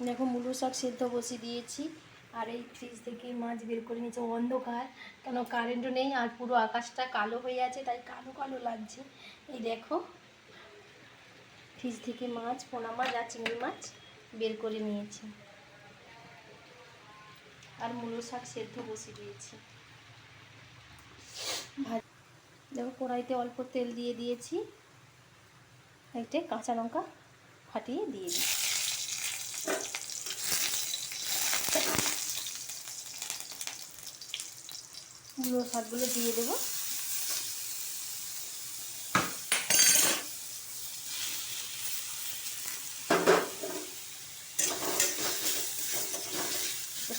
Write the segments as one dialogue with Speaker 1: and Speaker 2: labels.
Speaker 1: দেখো মুলো শাক সেদ্ধ বসিয়ে দিয়েছি। আর এই ফ্রিজ থেকে মাছ বের করে নিয়েছে, অন্ধকার, কেন কারেন্টও নেই, আর পুরো আকাশটা কালো হয়ে আছে, তাই কালো কালো লাগছে। এই দেখো ফ্রিজ থেকে মাছ, পোনা মাছ আর চিংড়ি মাছ বের করে নিয়েছি, আর মুলো শাক সেদ্ধ বসিয়ে দিয়েছি। দেখো কড়াইতে অল্প তেল দিয়ে দিয়েছি, একটা কাঁচা লঙ্কা ফাটিয়ে দিয়ে দিই। মুলো শাকগুলো দিয়ে দেবো।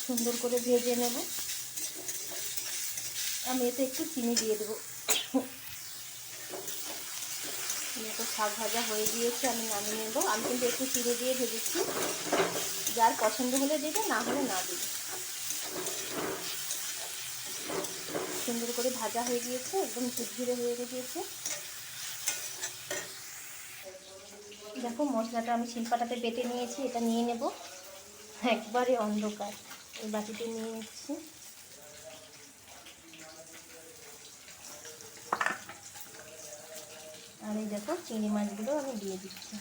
Speaker 1: সুন্দর করে ভেজে নেব। আমি এতে একটু চিনি দিয়ে দেবো। তো শাক ভাজা হয়ে গিয়েছে, আমি নামিয়ে নেব। আমি কিন্তু একটু চিড়ে দিয়ে ভেজেছি, যার পছন্দ হলে দেবে, না হলে না দেবে। সুন্দর করে ভাজা হয়ে গিয়েছে, একদম ঝুরঝুরে হয়ে গিয়েছে। দেখো মশলাটা আমি শিলপাটাতে বেটে নিয়েছি, এটা নিয়ে নেব। একবারে অন্ধকার, এই বাটিতে নিয়ে নিচ্ছি। আর এই দেখো চিংড়ি মাছগুলো আমি দিয়ে দিচ্ছি।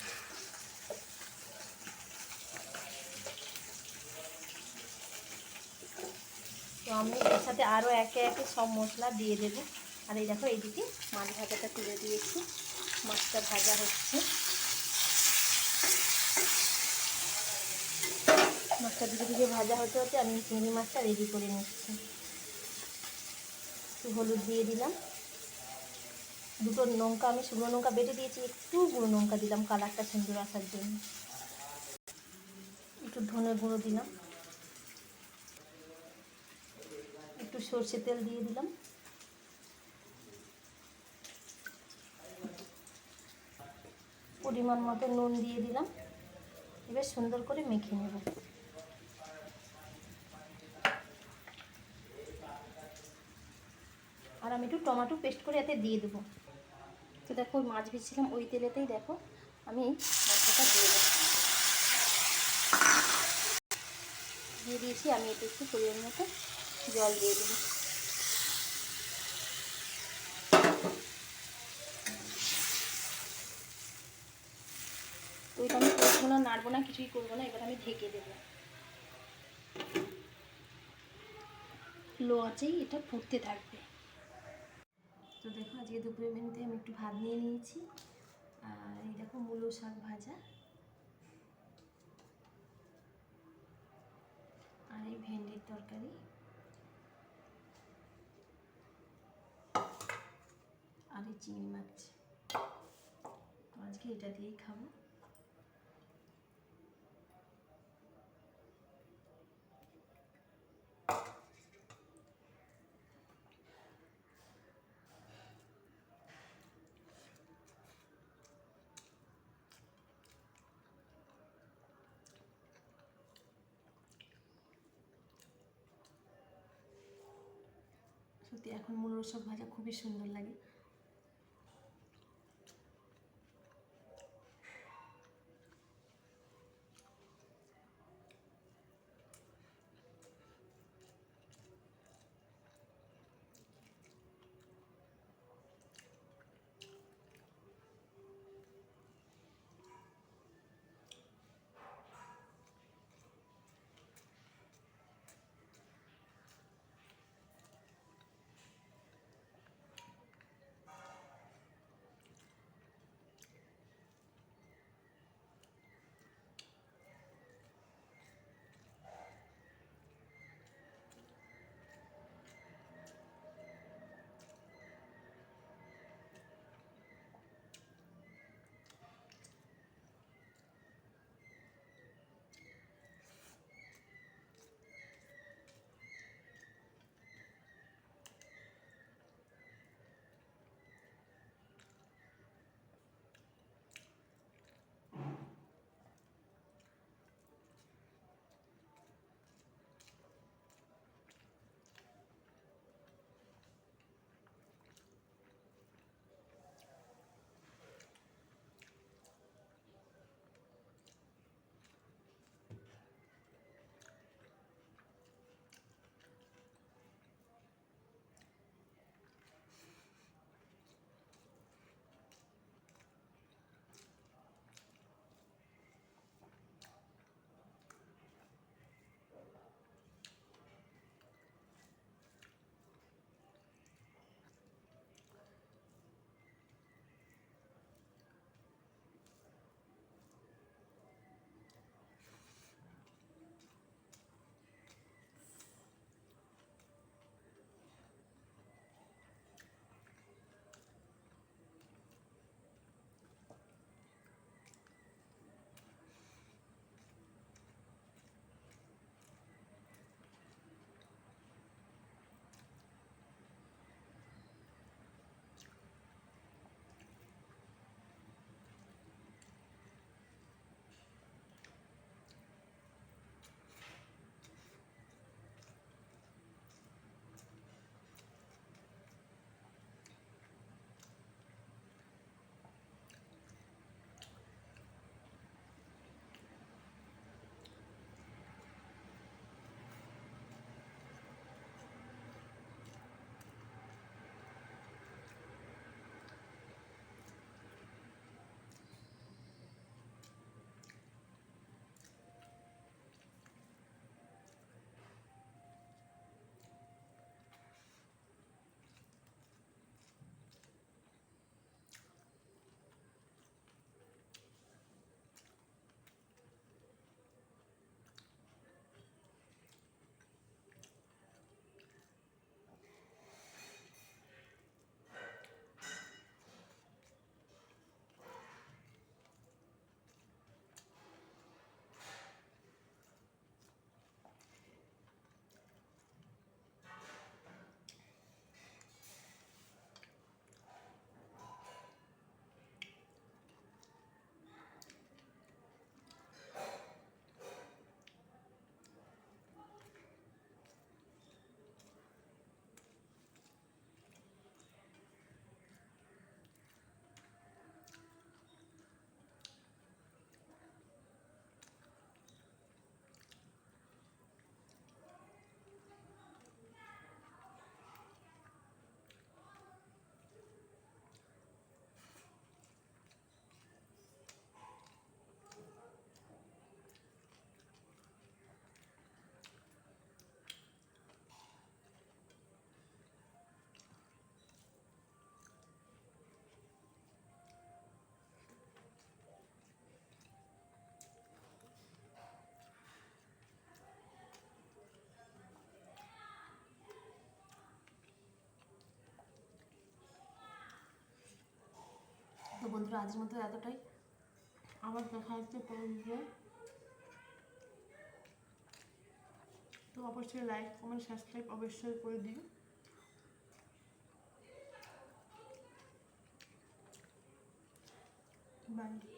Speaker 1: তো আমি এর সাথে আরও একে একে সব মশলা দিয়ে দেবো। আর এই দেখো এইদিকে মাছ ভাজাটা তুলে দিয়েছি, মাছটা ভাজা হচ্ছে। মাছটা ধীরে ধীরে ভাজা হতে হতে আমি চিংড়ি মাছটা রেডি করে নিচ্ছি। একটু হলুদ দিয়ে দিলাম, দুটো লঙ্কা আমি শুকনো লঙ্কা বেটে দিয়েছি, একটু গুঁড়ো লঙ্কা দিলাম কালারটা সুন্দর আসার জন্য। একটু ধনে গুঁড়ো দিলাম, একটু সর্ষে তেল দিয়ে দিলাম, পরিমাণ মতো নুন দিয়ে দিলাম। এবার সুন্দর করে মেখে নেব। আর আমি একটু টমেটো পেস্ট করে এতে দিয়ে দেবো। তো দেখো মাছ ভেজেছিলাম ওই তেলেতেই দেখো আমি মশলাটা দিয়ে দিয়েছি। আমি এতে একটু পরিমাণ মতো জল দিয়ে দেবো। তো এটা আমি করবো না, নাড়বো না, কিছুই করবো না। এবার আমি ঢেকে দেবো, লো আঁচেই এটা ফুটতে থাকবে। তো দেখো আজকে দুপুরের মেনুতে আমি একটু ভাত নিয়ে নিয়েছি, আর এই দেখো মুলো শাক ভাজা, আর এই ভেন্ডির তরকারি, আর এই চিংড়ি মাছ। তো আজকে এটা দিয়েই খাবো। সত্যি এখন মুলোর শাক ভাজা খুবই সুন্দর লাগে। আজকের মতো এতটাই, আবার দেখা হচ্ছে পরের ভিডিও। তো অবশ্যই লাইক কমেন্ট সাবস্ক্রাইব অবশ্যই করে দিন। বাই।